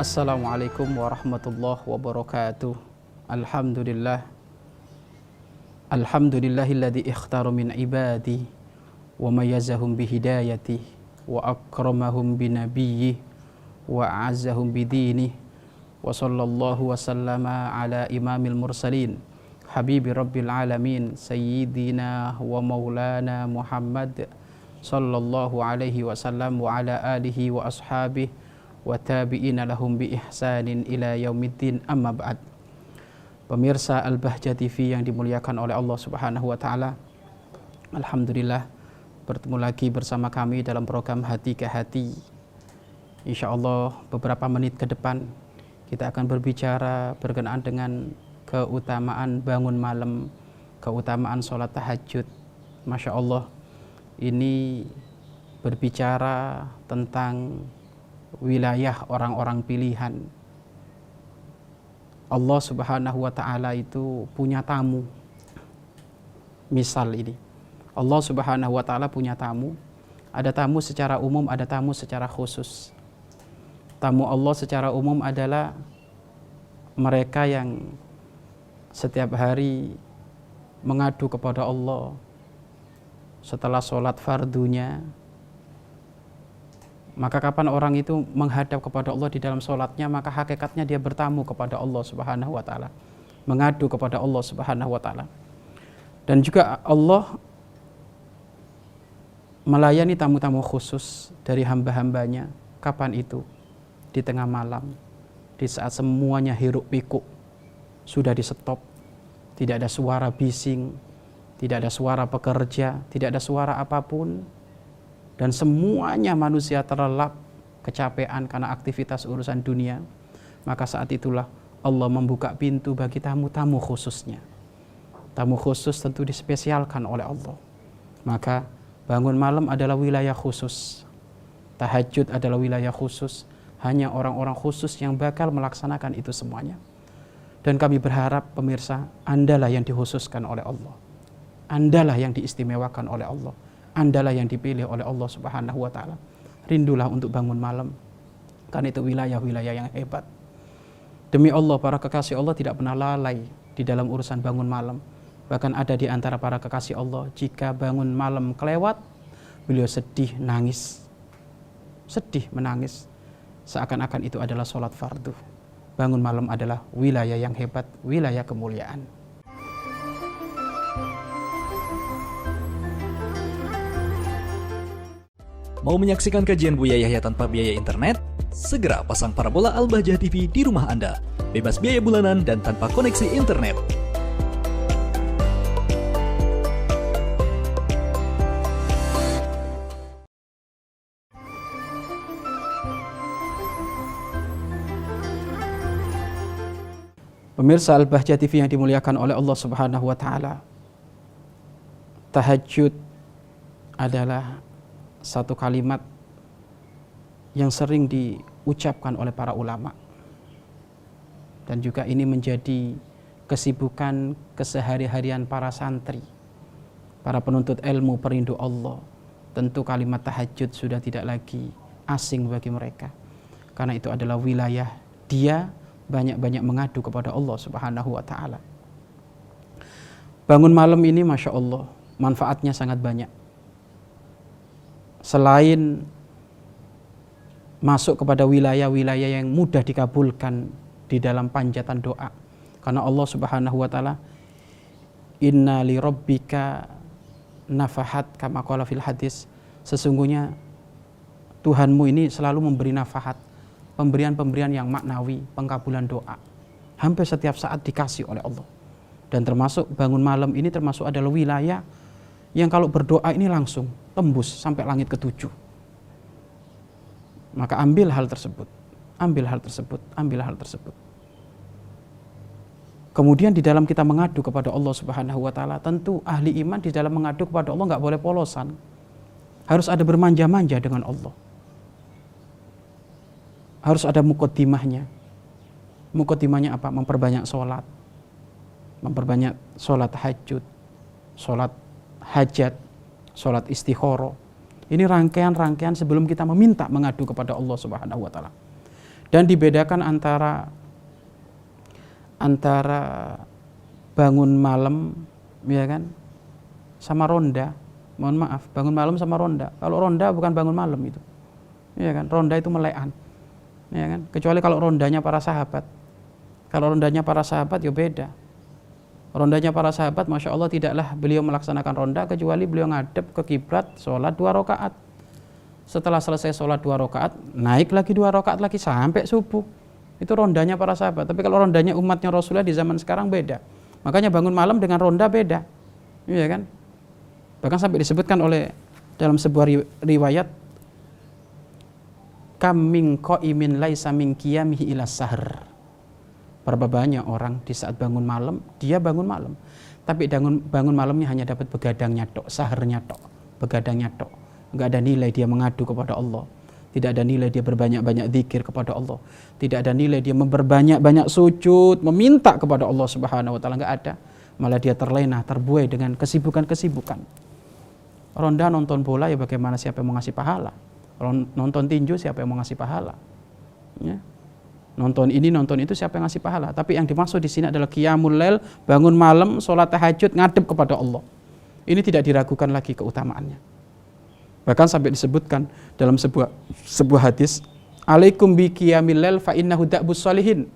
Assalamualaikum warahmatullahi wabarakatuh. Alhamdulillah. Alhamdulillahilladzi ikhtara min ibadi wa mayyazahum bihidayati wa akramahum binabiyyi wa a'azzahum bidini wa sallallahu wa sallama ala imamil mursalin habibi rabbil alamin sayyidina wa maulana Muhammad sallallahu alaihi wasallam wa ala alihi wa ashabihi wa tabi'ina lahum bi ihsanin ila yaumiddin, amma ba'd. Pemirsa Al-Bahjah TV yang dimuliakan oleh Allah Subhanahu wa taala. Alhamdulillah bertemu lagi bersama kami dalam program Hati ke Hati. Insyaallah beberapa menit ke depan kita akan berbicara berkenaan dengan keutamaan bangun malam, keutamaan sholat tahajud. Masya Allah, ini berbicara tentang wilayah orang-orang pilihan. Allah Subhanahu wa ta'ala itu punya tamu. Misal ini, Allah Subhanahu wa ta'ala punya tamu. Ada tamu secara umum, ada tamu secara khusus. Tamu Allah secara umum adalah mereka yang setiap hari mengadu kepada Allah setelah sholat fardunya. Maka kapan orang itu menghadap kepada Allah di dalam sholatnya, maka hakikatnya dia bertamu kepada Allah Subhanahu wa ta'ala, mengadu kepada Allah Subhanahu wa ta'ala. Dan juga Allah melayani tamu-tamu khusus dari hamba-hambanya. Kapan itu? Di tengah malam, di saat semuanya hiruk pikuk sudah di stop, tidak ada suara bising, tidak ada suara pekerja, tidak ada suara apapun, dan semuanya manusia terlelap, kecapean karena aktivitas urusan dunia. Maka saat itulah Allah membuka pintu bagi tamu-tamu khususnya. Tamu khusus tentu dispesialkan oleh Allah. Maka bangun malam adalah wilayah khusus, tahajud adalah wilayah khusus. Hanya orang-orang khusus yang bakal melaksanakan itu semuanya. Dan kami berharap pemirsa, Andalah yang dikhususkan oleh Allah, Andalah yang diistimewakan oleh Allah, Andalah yang dipilih oleh Allah Subhanahu wa ta'ala. Rindulah untuk bangun malam, karena itu wilayah-wilayah yang hebat. Demi Allah, para kekasih Allah tidak pernah lalai di dalam urusan bangun malam. Bahkan ada di antara para kekasih Allah, jika bangun malam kelewat, beliau sedih, nangis. Sedih, menangis. Seakan-akan itu adalah sholat fardu. Bangun malam adalah wilayah yang hebat, wilayah kemuliaan. Mau menyaksikan kajian Buya Yahya tanpa biaya internet? Segera pasang parabola Al-Bahjah TV di rumah Anda. Bebas biaya bulanan dan tanpa koneksi internet. Pemirsa Al-Bahjah TV yang dimuliakan oleh Allah Subhanahu wa ta'ala. Tahajud adalah satu kalimat yang sering diucapkan oleh para ulama, dan juga ini menjadi kesibukan kesehari-harian para santri, para penuntut ilmu perindu Allah. Tentu kalimat tahajud sudah tidak lagi asing bagi mereka, karena itu adalah wilayah dia banyak-banyak mengadu kepada Allah Subhanahu wa ta'ala. Bangun malam ini Masya Allah manfaatnya sangat banyak. Selain masuk kepada wilayah-wilayah yang mudah dikabulkan di dalam panjatan doa, karena Allah Subhanahu wa ta'ala, inna li rabbika nafahat kama qala fil hadis, sesungguhnya Tuhanmu ini selalu memberi nafahat, pemberian-pemberian yang maknawi, pengkabulan doa, hampir setiap saat dikasih oleh Allah. Dan termasuk bangun malam ini termasuk adalah wilayah yang kalau berdoa ini langsung tembus sampai langit ketujuh. Maka ambil hal tersebut, ambil hal tersebut, ambil hal tersebut. Kemudian di dalam kita mengadu kepada Allah Subhanahu wa ta'ala, tentu ahli iman di dalam mengadu kepada Allah nggak boleh polosan. Harus ada bermanja-manja dengan Allah. Harus ada muqaddimahnya. Muqaddimahnya apa? Memperbanyak sholat, memperbanyak sholat tahajud, sholat hajat, sholat istikharah. Ini rangkaian-rangkaian sebelum kita meminta mengadu kepada Allah Subhanahu wa ta'ala. Dan dibedakan antara bangun malam, ya kan, sama ronda. Mohon maaf, bangun malam sama ronda. Kalau ronda bukan bangun malam itu, ya kan. Ronda itu melekan, ya kan. Kecuali kalau rondanya para sahabat. Kalau rondanya para sahabat ya beda. Rondanya para sahabat, masya Allah, tidaklah beliau melaksanakan ronda kecuali beliau ngadep ke kiblat, sholat 2 rakaat. Setelah selesai sholat 2 rakaat, naik lagi 2 rakaat lagi sampai subuh. Itu rondanya para sahabat. Tapi kalau rondanya umatnya Rasulullah di zaman sekarang beda. Makanya bangun malam dengan ronda beda, iya kan? Bahkan sampai disebutkan oleh dalam sebuah riwayat, kam min qaimin laisa min qiyamihi ila sahr. Berapa banyak orang di saat bangun malam, dia bangun malam, tapi bangun malamnya hanya dapat begadangnya tok, saharnya tok, begadangnya tok. Enggak ada nilai dia mengadu kepada Allah. Tidak ada nilai dia berbanyak-banyak zikir kepada Allah. Tidak ada nilai dia memperbanyak-banyak sujud, meminta kepada Allah Subhanahu wa taala, enggak ada. Malah dia terlena, terbuai dengan kesibukan-kesibukan. Ronda nonton bola, ya bagaimana, siapa yang mau ngasih pahala? Nonton tinju, siapa yang mau ngasih pahala? Ya. Nonton ini, nonton itu, siapa yang ngasih pahala? Tapi yang dimaksud di sini adalah qiyamul lail, bangun malam, sholat tahajud, ngadep kepada Allah. Ini tidak diragukan lagi keutamaannya. Bahkan sampai disebutkan dalam sebuah hadis, alaikum bi qiyamil lail fa innahu da'bus sholihin.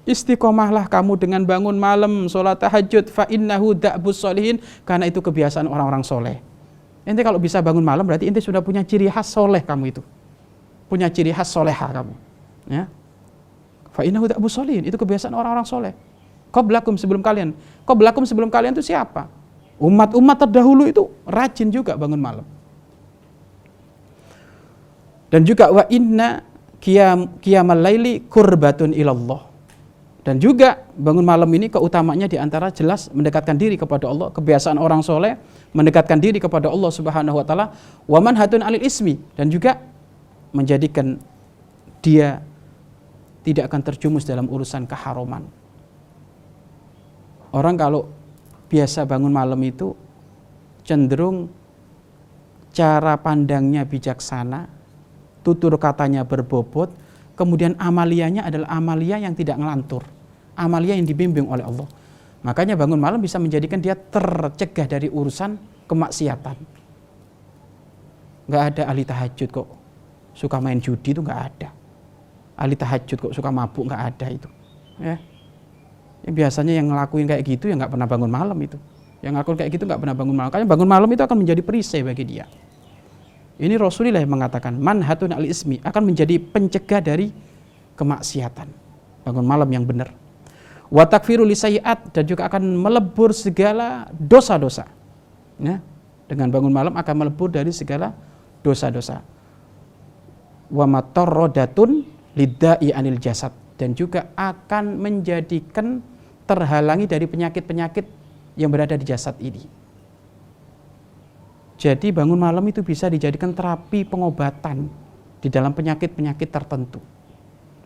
Istiqomahlah kamu dengan bangun malam, sholat tahajud, fa innahu da'bus sholihin, karena itu kebiasaan orang-orang soleh. Ente kalau bisa bangun malam berarti ente sudah punya ciri khas soleh kamu itu. Punya ciri khas soleha kamu. Ya. Fa innahu da'bus sholihin, itu kebiasaan orang-orang soleh. Qablakum, sebelum kalian. Qablakum, sebelum kalian itu siapa? Umat-umat terdahulu itu rajin juga bangun malam. Dan juga wa inna qiyamal laili qurbatun ilallah. Dan juga bangun malam ini keutamanya diantara jelas mendekatkan diri kepada Allah. Kebiasaan orang soleh mendekatkan diri kepada Allah Subhanahu wa taala. Wa manhatun alil ismi, dan juga menjadikan dia tidak akan terjumus dalam urusan keharuman. Orang kalau biasa bangun malam itu cenderung cara pandangnya bijaksana, tutur katanya berbobot, kemudian amaliyahnya adalah amaliyah yang tidak ngelantur, amaliyah yang dibimbing oleh Allah. Makanya bangun malam bisa menjadikan dia tercegah dari urusan kemaksiatan. Nggak ada ahli tahajud kok suka main judi, itu nggak ada. Ahli tahajud kok suka mabuk, nggak ada itu. Ya. Yang biasanya yang ngelakuin kayak gitu ya nggak pernah bangun malam itu. Yang ngelakuin kayak gitu nggak pernah bangun malam. Karena bangun malam itu akan menjadi perisai bagi dia. Ini Rasulullah yang mengatakan manhatun al ismi, akan menjadi pencegah dari kemaksiatan. Bangun malam yang benar. Wa takfiru lisayiat, dan juga akan melebur segala dosa-dosa. Ya. Dengan bangun malam akan melebur dari segala dosa-dosa. Wa matarrodatun liddai anil jasad, dan juga akan menjadikan terhalangi dari penyakit-penyakit yang berada di jasad ini. Jadi bangun malam itu bisa dijadikan terapi pengobatan di dalam penyakit-penyakit tertentu,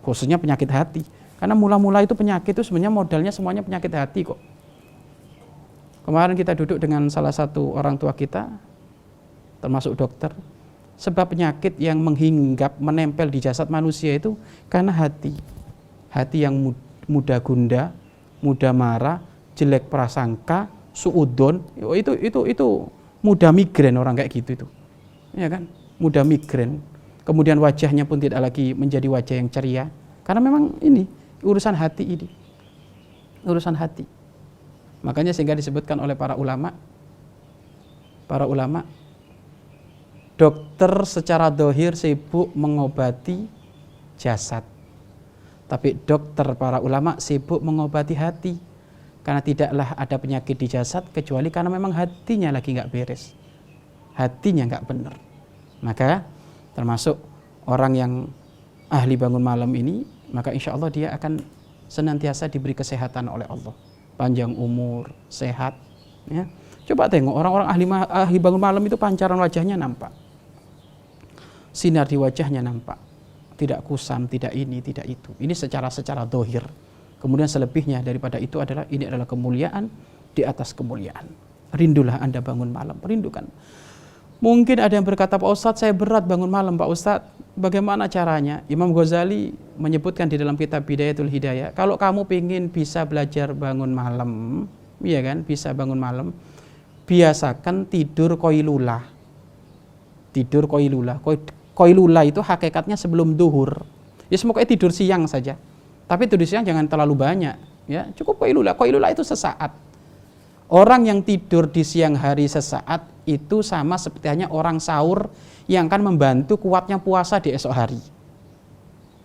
khususnya penyakit hati. Karena mula-mula itu penyakit itu sebenarnya modalnya semuanya penyakit hati kok. Kemarin kita duduk dengan salah satu orang tua kita, termasuk dokter. Sebab penyakit yang menghinggap, menempel di jasad manusia itu karena hati. Hati yang mudah gundah, mudah marah, jelek prasangka, suudon, itu mudah migrain orang kayak gitu itu. Ya kan? Mudah migrain. Kemudian wajahnya pun tidak lagi menjadi wajah yang ceria. Karena memang ini urusan hati ini. Urusan hati. Makanya sehingga disebutkan oleh para ulama, dokter secara dohir sibuk mengobati jasad, tapi dokter para ulama sibuk mengobati hati. Karena tidaklah ada penyakit di jasad kecuali karena memang hatinya lagi nggak beres, hatinya nggak benar. Maka termasuk orang yang ahli bangun malam ini, maka insya Allah dia akan senantiasa diberi kesehatan oleh Allah, panjang umur, sehat. Ya. Coba tengok orang-orang ahli bangun malam itu pancaran wajahnya nampak, sinar di wajahnya nampak, tidak kusam, tidak ini, tidak itu. Ini secara dohir. Kemudian selebihnya daripada itu adalah ini adalah kemuliaan di atas kemuliaan. Rindulah Anda bangun malam, rindukan. Mungkin ada yang berkata, Pak Ustadz saya berat bangun malam Pak Ustadz, bagaimana caranya? Imam Ghazali menyebutkan di dalam kitab Bidayatul Hidayah, kalau kamu ingin bisa belajar bangun malam, iya kan, bisa bangun malam, biasakan tidur qailulah. Tidur qailulah. Qailulah itu hakikatnya sebelum duhur. Ya semoga tidur siang saja. Tapi tidur siang jangan terlalu banyak, ya. Cukup qailulah. Qailulah itu sesaat. Orang yang tidur di siang hari sesaat itu sama seperti hanya orang sahur yang akan membantu kuatnya puasa di esok hari.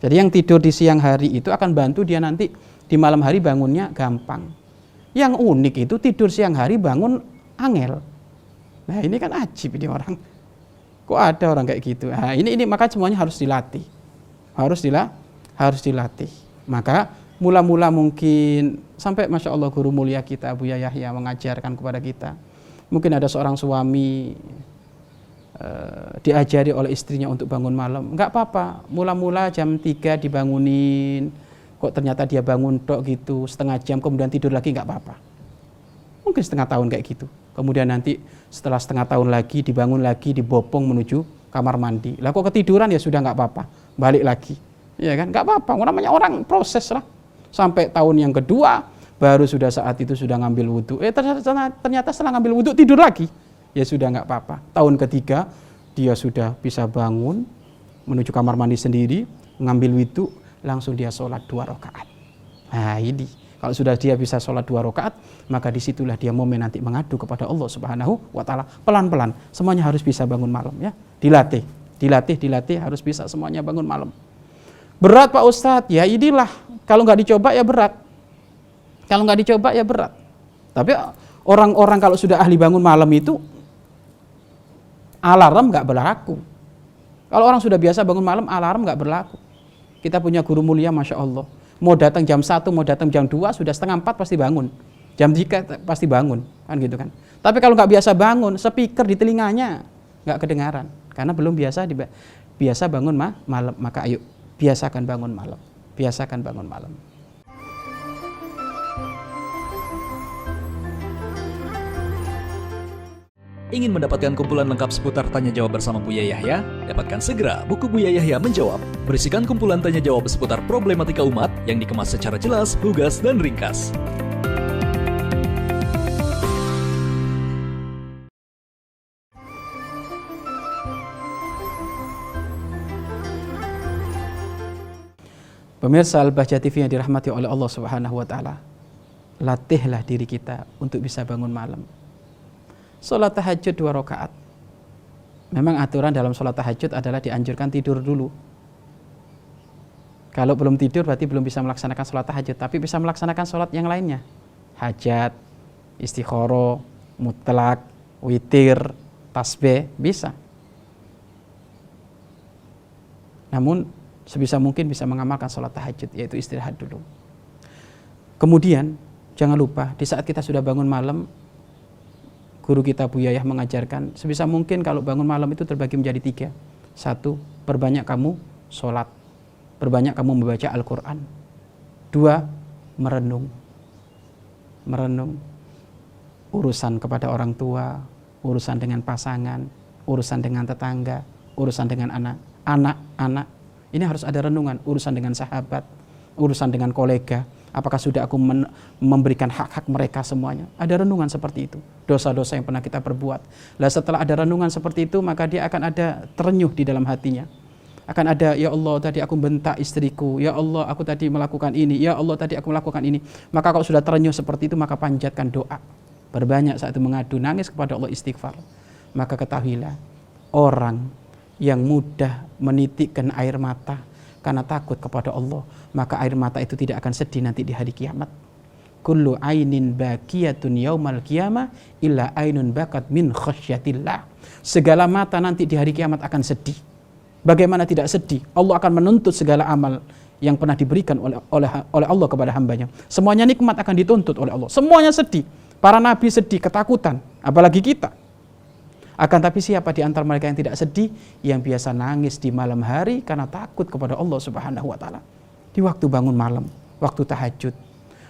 Jadi yang tidur di siang hari itu akan bantu dia nanti di malam hari bangunnya gampang. Yang unik itu tidur siang hari bangun angel. Nah ini kan ajib ini orang. Kok ada orang kayak gitu? Nah, ini maka semuanya harus dilatih. Harus dilatih. Maka mula-mula mungkin sampai Masya Allah guru mulia kita Buya Yahya mengajarkan kepada kita. Mungkin ada seorang suami diajari oleh istrinya untuk bangun malam. Enggak apa-apa, mula-mula jam 3 dibangunin. Kok ternyata dia bangun tok gitu, setengah jam kemudian tidur lagi, enggak apa-apa. Mungkin setengah tahun kayak gitu. Kemudian nanti setelah setengah tahun lagi dibangun lagi, dibopong menuju kamar mandi. Lah kok ketiduran ya sudah enggak apa-apa, balik lagi. Ya kan? Enggak apa-apa, namanya orang proses lah. Sampai tahun yang kedua baru sudah saat itu sudah ngambil wudhu. Ternyata setelah ngambil wudhu tidur lagi. Ya sudah nggak apa-apa. Tahun ketiga dia sudah bisa bangun menuju kamar mandi sendiri, ngambil wudhu, langsung dia sholat 2 rakaat. Nah ini kalau sudah dia bisa sholat 2 rakaat, maka disitulah dia momen nanti mengadu kepada Allah Subhanahu wa Ta'ala. Pelan-pelan semuanya harus bisa bangun malam, ya. Dilatih harus bisa semuanya bangun malam. Berat Pak Ustadz, ya inilah. Kalau nggak dicoba ya berat. Kalau nggak dicoba ya berat. Tapi orang-orang kalau sudah ahli bangun malam itu alarm nggak berlaku. Kalau orang sudah biasa bangun malam, alarm nggak berlaku. Kita punya guru mulia, Masya Allah. Mau datang jam 1, mau datang jam 2, sudah setengah 4 pasti bangun. Jam 3 pasti bangun, kan gitu kan. Tapi kalau nggak biasa bangun, speaker di telinganya nggak kedengaran. Karena belum biasa bangun malam. Maka ayo, biasakan bangun malam. Biasakan bangun malam. Ingin mendapatkan kumpulan lengkap seputar Tanya Jawab bersama Buya Yahya? Dapatkan segera buku Buya Yahya Menjawab. Berisikan kumpulan tanya jawab seputar problematika umat yang dikemas secara jelas, lugas, dan ringkas. Pemirsa Al-Bahjah TV yang dirahmati oleh Allah Subhanahu wa Ta'ala, latihlah diri kita untuk bisa bangun malam. Sholat tahajud 2 rakaat. Memang aturan dalam sholat tahajud adalah dianjurkan tidur dulu. Kalau belum tidur berarti belum bisa melaksanakan sholat tahajud, tapi bisa melaksanakan sholat yang lainnya. Hajat, istikharah, mutlak, witir, tasbih, bisa. Namun sebisa mungkin bisa mengamalkan sholat tahajud, yaitu istirahat dulu. Kemudian jangan lupa di saat kita sudah bangun malam, guru kita Buya Yahya mengajarkan sebisa mungkin kalau bangun malam itu terbagi menjadi 3. 1, perbanyak kamu sholat, perbanyak kamu membaca Al-Quran. 2, merenung urusan kepada orang tua, urusan dengan pasangan, urusan dengan tetangga, urusan dengan anak. Ini harus ada renungan, urusan dengan sahabat, urusan dengan kolega. Apakah sudah aku memberikan hak-hak mereka semuanya? Ada renungan seperti itu. Dosa-dosa yang pernah kita perbuat. Lah setelah ada renungan seperti itu, maka dia akan ada terenyuh di dalam hatinya. Akan ada, ya Allah tadi aku bentak istriku, ya Allah aku tadi melakukan ini, ya Allah tadi aku melakukan ini. Maka kalau sudah terenyuh seperti itu, maka panjatkan doa. Berbanyak saat itu mengadu, nangis kepada Allah, istighfar. Maka ketahuilah, orang yang mudah menitikkan air mata karena takut kepada Allah, maka air mata itu tidak akan sedih nanti di hari kiamat. Kullu ainin baqiyatun yaumal qiyamah illa ainun bakat min khasyatillah. Segala mata nanti di hari kiamat akan sedih. Bagaimana tidak sedih? Allah akan menuntut segala amal yang pernah diberikan oleh Allah kepada hambanya. Semuanya nikmat akan dituntut oleh Allah. Semuanya sedih. Para nabi sedih, ketakutan, apalagi kita. Akan tapi siapa di antara mereka yang tidak sedih? Yang biasa nangis di malam hari karena takut kepada Allah Subhanahu wa Ta'ala. Di waktu bangun malam, waktu tahajud.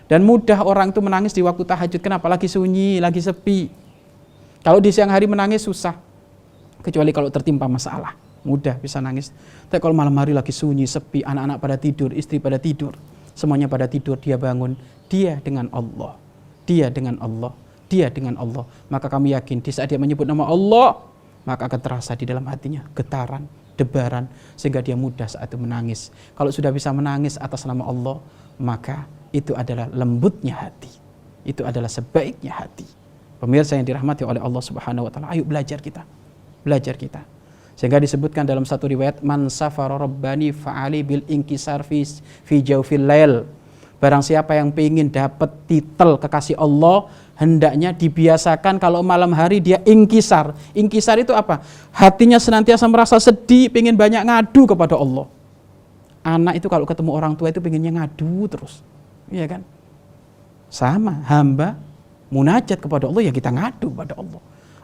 Dan mudah orang itu menangis di waktu tahajud. Kenapa? Lagi sunyi, lagi sepi. Kalau di siang hari menangis susah. Kecuali kalau tertimpa masalah, mudah bisa nangis. Tapi kalau malam hari lagi sunyi, sepi, anak-anak pada tidur, istri pada tidur, semuanya pada tidur, dia bangun, dia dengan Allah. Dia dengan Allah. Dia dengan Allah. Maka kami yakin di saat dia menyebut nama Allah, maka akan terasa di dalam hatinya getaran, debaran, sehingga dia mudah saat itu menangis. Kalau sudah bisa menangis atas nama Allah, maka itu adalah lembutnya hati. Itu adalah sebaiknya hati. Pemirsa yang dirahmati oleh Allah Subhanahu wa taala, ayo belajar kita. Belajar kita. Sehingga disebutkan dalam satu riwayat, man safara rabbani fa'ali bil inkisar fi jawfil lail. Barang siapa yang ingin dapat titel kekasih Allah, hendaknya dibiasakan kalau malam hari dia inkisar. Inkisar itu apa? Hatinya senantiasa merasa sedih, ingin banyak ngadu kepada Allah. Anak itu kalau ketemu orang tua itu pengennya ngadu terus. Iya kan? Sama, hamba munajat kepada Allah, ya kita ngadu kepada Allah.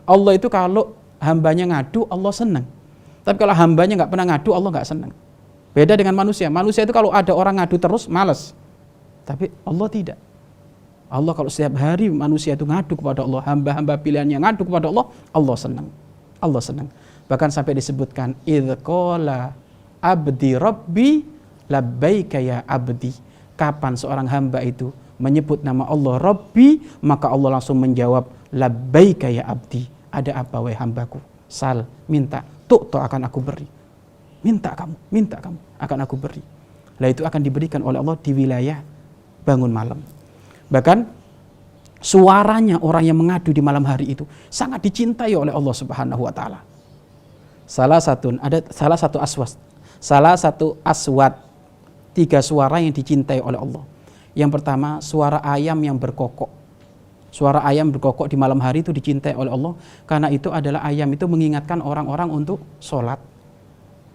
Allah itu kalau hambanya ngadu, Allah senang. Tapi kalau hambanya nggak pernah ngadu, Allah nggak senang. Beda dengan manusia. Manusia itu kalau ada orang ngadu terus, malas. Tapi Allah tidak. Allah kalau setiap hari manusia itu ngadu kepada Allah, hamba-hamba pilihannya ngadu kepada Allah, Allah senang. Allah senang. Bahkan sampai disebutkan, idz qala abdi rabbi labbaika ya abdi. Kapan seorang hamba itu menyebut nama Allah Rabbi, maka Allah langsung menjawab, labbaika ya abdi. Ada apa wahai hambaku? Sal, minta, tu'to akan aku beri. Minta kamu, akan aku beri. Lah itu akan diberikan oleh Allah di wilayah bangun malam. Bahkan suaranya orang yang mengadu di malam hari itu sangat dicintai oleh Allah Subhanahu wa taala. Salah satu aswat, 3 suara yang dicintai oleh Allah. Yang pertama, suara ayam yang berkokok. Suara ayam berkokok di malam hari itu dicintai oleh Allah, karena itu adalah ayam itu mengingatkan orang-orang untuk sholat.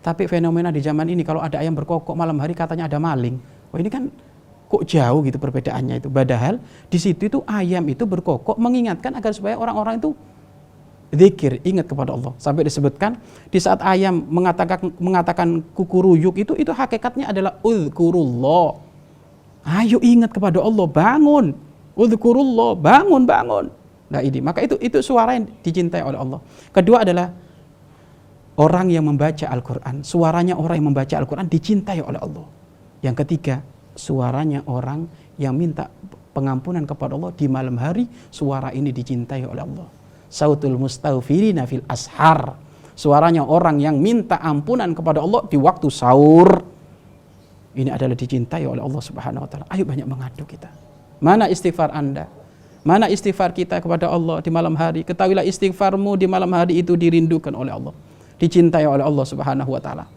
Tapi fenomena di zaman ini, kalau ada ayam berkokok malam hari katanya ada maling. Wah, ini kan kok jauh gitu perbedaannya itu. Padahal di situ itu ayam itu berkokok mengingatkan agar supaya orang-orang itu zikir, ingat kepada Allah. Sampai disebutkan di saat ayam mengatakan kukuruyuk itu hakikatnya adalah uzkurullah. Ayo ingat kepada Allah, bangun. Uzkurullah, bangun. Nah ini, maka itu suara yang dicintai oleh Allah. Kedua adalah orang yang membaca Al-Quran. Suaranya orang yang membaca Al-Quran dicintai oleh Allah. Yang ketiga, suaranya orang yang minta pengampunan kepada Allah di malam hari. Suara ini dicintai oleh Allah. Sautul mustaghfirina fil ashar. Suaranya orang yang minta ampunan kepada Allah di waktu sahur. Ini adalah dicintai oleh Allah Subhanahu wa taala. Ayo banyak mengadu kita. Mana istighfar Anda? Mana istighfar kita kepada Allah di malam hari? Ketahuilah istighfarmu di malam hari itu dirindukan oleh Allah, dicintai oleh Allah Subhanahu wa taala.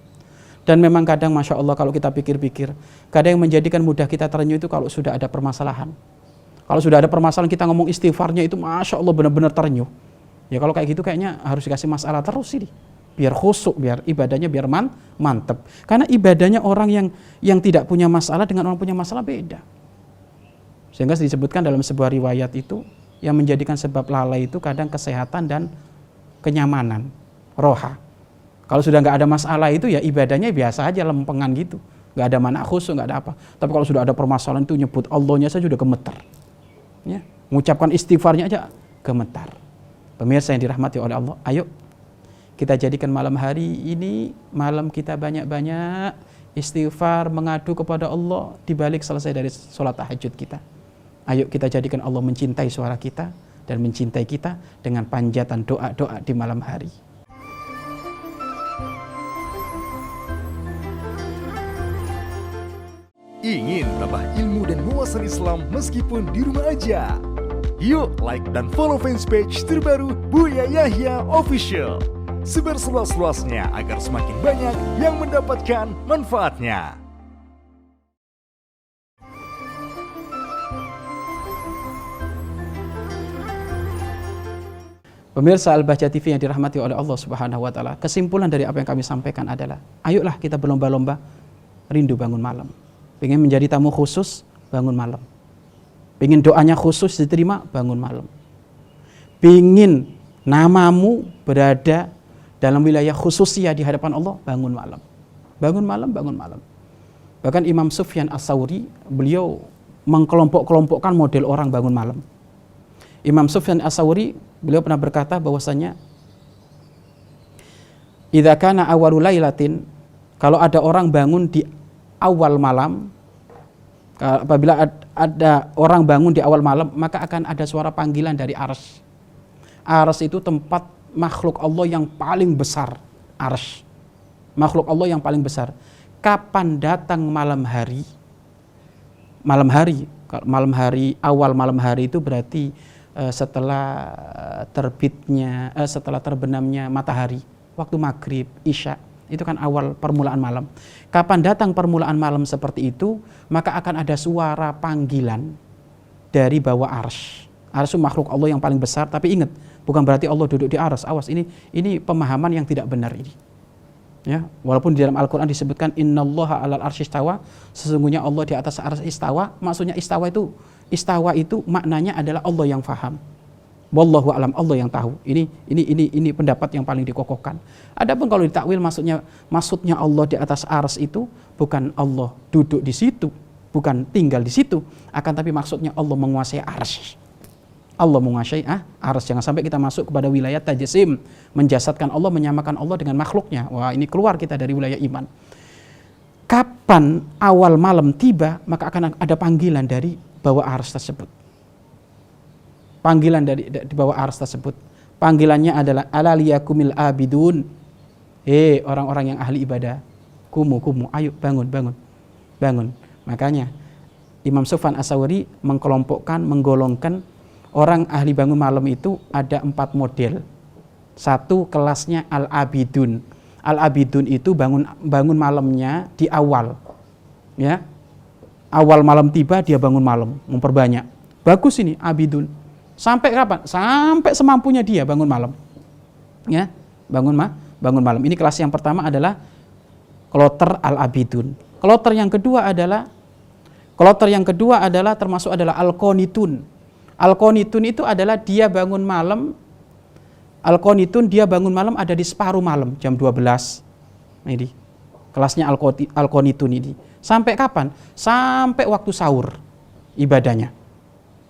Dan memang kadang Masya Allah kalau kita pikir-pikir, kadang yang menjadikan mudah kita terenyuh itu kalau sudah ada permasalahan. Kalau sudah ada permasalahan kita ngomong istighfarnya itu Masya Allah benar-benar terenyuh. Ya kalau kayak gitu kayaknya harus dikasih masalah terus sih. Biar khusyuk, biar ibadahnya biar mantep. Karena ibadahnya orang yang tidak punya masalah dengan orang punya masalah beda. Sehingga disebutkan dalam sebuah riwayat itu, yang menjadikan sebab lalai itu kadang kesehatan dan kenyamanan, roha. Kalau sudah nggak ada masalah itu ya ibadahnya biasa aja, lempengan gitu. Nggak ada mana khusyuk, nggak ada apa. Tapi kalau sudah ada permasalahan itu nyebut Allahnya saja sudah gemetar. Ya, mengucapkan istighfarnya aja gemetar. Pemirsa yang dirahmati oleh Allah, ayo kita jadikan malam hari ini malam kita banyak-banyak istighfar, mengadu kepada Allah di balik selesai dari sholat tahajud kita. Ayo kita jadikan Allah mencintai suara kita dan mencintai kita dengan panjatan doa-doa di malam hari. Ingin tambah ilmu dan wawasan Islam meskipun di rumah aja? Yuk like dan follow fanpage terbaru Buya Yahya Official. Sebar seluas-luasnya agar semakin banyak yang mendapatkan manfaatnya. Pemirsa Al-Bahjah TV yang dirahmati oleh Allah Subhanahu wa taala, kesimpulan dari apa yang kami sampaikan adalah, ayolah kita berlomba-lomba rindu bangun malam. Pengen menjadi tamu khusus, bangun malam. Pengen doanya khusus diterima, bangun malam. Pengen namamu berada dalam wilayah khususnya di hadapan Allah, bangun malam. Bangun malam, bangun malam. Bahkan Imam Sufyan As-Tsauri, beliau mengkelompok-kelompokkan model orang bangun malam. Imam Sufyan As-Tsauri, beliau pernah berkata bahwasanya idza kana awwalul lailatin, kalau ada orang bangun di awal malam, apabila ada orang bangun di awal malam, maka akan ada suara panggilan dari arsy. Arsy itu tempat makhluk Allah yang paling besar. Arsy, makhluk Allah yang paling besar. Kapan datang malam hari? Malam hari, awal malam hari itu berarti setelah terbenamnya matahari, waktu maghrib, isya, itu kan awal permulaan malam. Kapan datang permulaan malam seperti itu, maka akan ada suara panggilan dari bawah arsy. Arsy makhluk Allah yang paling besar, tapi ingat, bukan berarti Allah duduk di arsy. Awas, ini pemahaman yang tidak benar ini. Ya, walaupun di dalam Al-Qur'an disebutkan innallaha 'alal arsy istawa, sesungguhnya Allah di atas arsy istawa, maksudnya istawa itu maknanya adalah Allah yang faham. Wallahu a'lam, Allah yang tahu. Ini pendapat yang paling dikokohkan. Adapun kalau ditakwil maksudnya Allah di atas arsy itu bukan Allah duduk di situ, bukan tinggal di situ, akan tapi maksudnya Allah menguasai arsy. Allah menguasai arsy. Jangan sampai kita masuk kepada wilayah tajsim, menjasadkan Allah, menyamakan Allah dengan makhluknya. Wah, ini keluar kita dari wilayah iman. Kapan awal malam tiba, maka akan ada panggilan dari bawah arsy tersebut. Panggilan dari di bawah arsy tersebut. Panggilannya adalah alaliyakumil abidun. Orang-orang yang ahli ibadah. Kumu, ayo bangun. Makanya Imam Sufyan Ats-Tsauri menggolongkan orang ahli bangun malam itu ada 4 model. Satu, kelasnya al-abidun. Al-abidun itu bangun malamnya di awal. Ya. Awal malam tiba dia bangun malam, memperbanyak. Bagus ini abidun. Sampai kapan? Sampai semampunya dia bangun malam. Ya, bangun malam. Ini kelas yang pertama adalah kloter al-abidun. Kloter yang kedua adalah termasuk adalah al-qonitun. Al-qonitun itu adalah dia bangun malam. Al-qonitun dia bangun malam ada di separuh malam, jam 12. Nah, ini kelasnya al-qonitun ini. Sampai kapan? Sampai waktu sahur ibadahnya.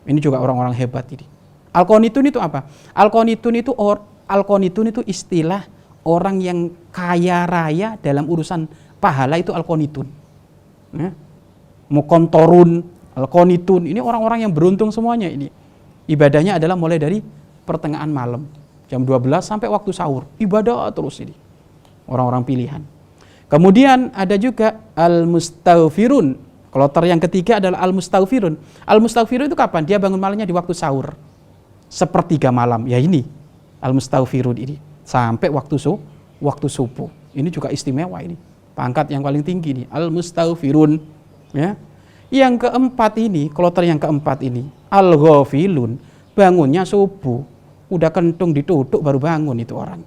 Ini juga orang-orang hebat ini. Al-qonitun itu apa? Al-qonitun itu istilah orang yang kaya raya dalam urusan pahala, itu al-qonitun. Ya. Mukontorun, al-qonitun, ini orang-orang yang beruntung semuanya ini. Ibadahnya adalah mulai dari pertengahan malam, jam 12 sampai waktu sahur. Ibadah terus ini. Orang-orang pilihan. Kemudian ada juga al-mustaghfirun. Kloter yang ketiga adalah al-mustaghfirun. Al-mustaghfirun itu kapan? Dia bangun malamnya di waktu sahur. Sepertiga malam. Ya ini al-mustaghfirun ini. Sampai waktu subuh. Ini juga istimewa ini. Pangkat yang paling tinggi nih, al-mustaghfirun. Ya. Yang keempat ini, kloter yang keempat ini, al-ghafilun. Bangunnya subuh. Udah kentung ditutup baru bangun itu orang.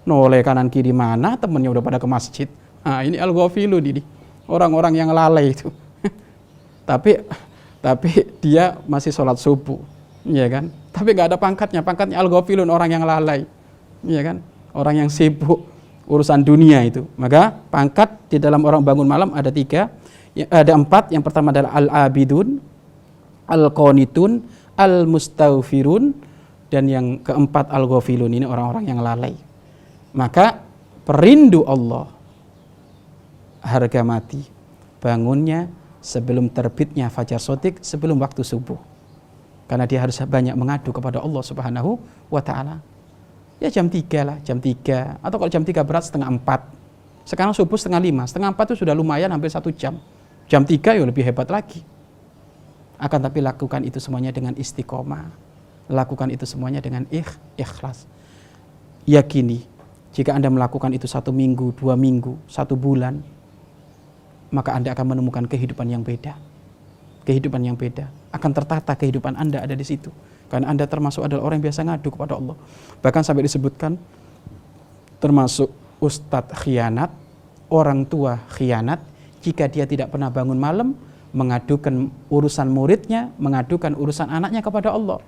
Noleh kanan kiri mana, temennya udah pada ke masjid. Nah, ini al-ghafilun ini. Orang-orang yang lalai itu. tapi dia masih sholat subuh. Iya kan? Tapi nggak ada pangkatnya al-ghafilun, orang yang lalai. Iya kan? Orang yang sibuk urusan dunia itu. Maka pangkat di dalam orang bangun malam ada 3. Ada 4. Yang pertama adalah al-abidun, al-qonitun, al-mustaghfirun, dan yang keempat al-ghafilun, ini orang-orang yang lalai. Maka perindu Allah harga mati, bangunnya sebelum terbitnya fajar shadiq, sebelum waktu subuh, karena dia harus banyak mengadu kepada Allah Subhanahu wa ta'ala. Ya jam 3 lah, jam 3, atau kalau jam 3 berat setengah 4. Sekarang subuh setengah 5, setengah 4 itu sudah lumayan, hampir 1 jam. Jam 3 ya lebih hebat lagi. Akan tapi lakukan itu semuanya dengan istiqomah, lakukan itu semuanya dengan ikhlas. Yakini, jika Anda melakukan itu 1 minggu, 2 minggu, 1 bulan, maka Anda akan menemukan kehidupan yang beda. Kehidupan yang beda. Akan tertata kehidupan Anda ada di situ. Karena Anda termasuk adalah orang yang biasa ngadu kepada Allah. Bahkan sampai disebutkan termasuk ustadz khianat, orang tua khianat, jika dia tidak pernah bangun malam, mengadukan urusan muridnya, mengadukan urusan anaknya kepada Allah.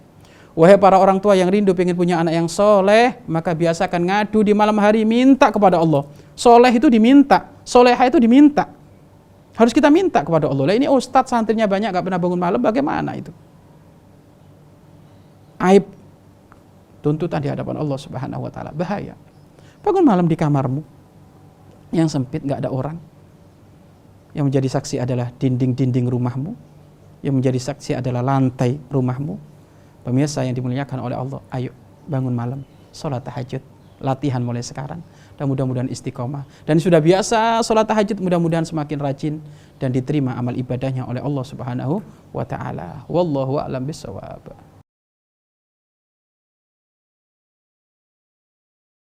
Wahai para orang tua yang rindu pengen punya anak yang soleh, maka biasakan ngadu di malam hari, minta kepada Allah. Soleh itu diminta, solehah itu diminta. Harus kita minta kepada Allah. Lah ini ustadz santrinya banyak gak pernah bangun malam, bagaimana itu? Aib, tuntutan di hadapan Allah Subhanahu wa ta'ala, bahaya. Bangun malam di kamarmu yang sempit, nggak ada orang. Yang menjadi saksi adalah dinding-dinding rumahmu. Yang menjadi saksi adalah lantai rumahmu. Pemirsa yang dimuliakan oleh Allah, ayo bangun malam, sholat tahajud, latihan mulai sekarang. Dan mudah-mudahan istiqomah. Dan sudah biasa sholat tahajud, mudah-mudahan semakin rajin dan diterima amal ibadahnya oleh Allah Subhanahu wa ta'ala. Wallahu a'lam bishawab.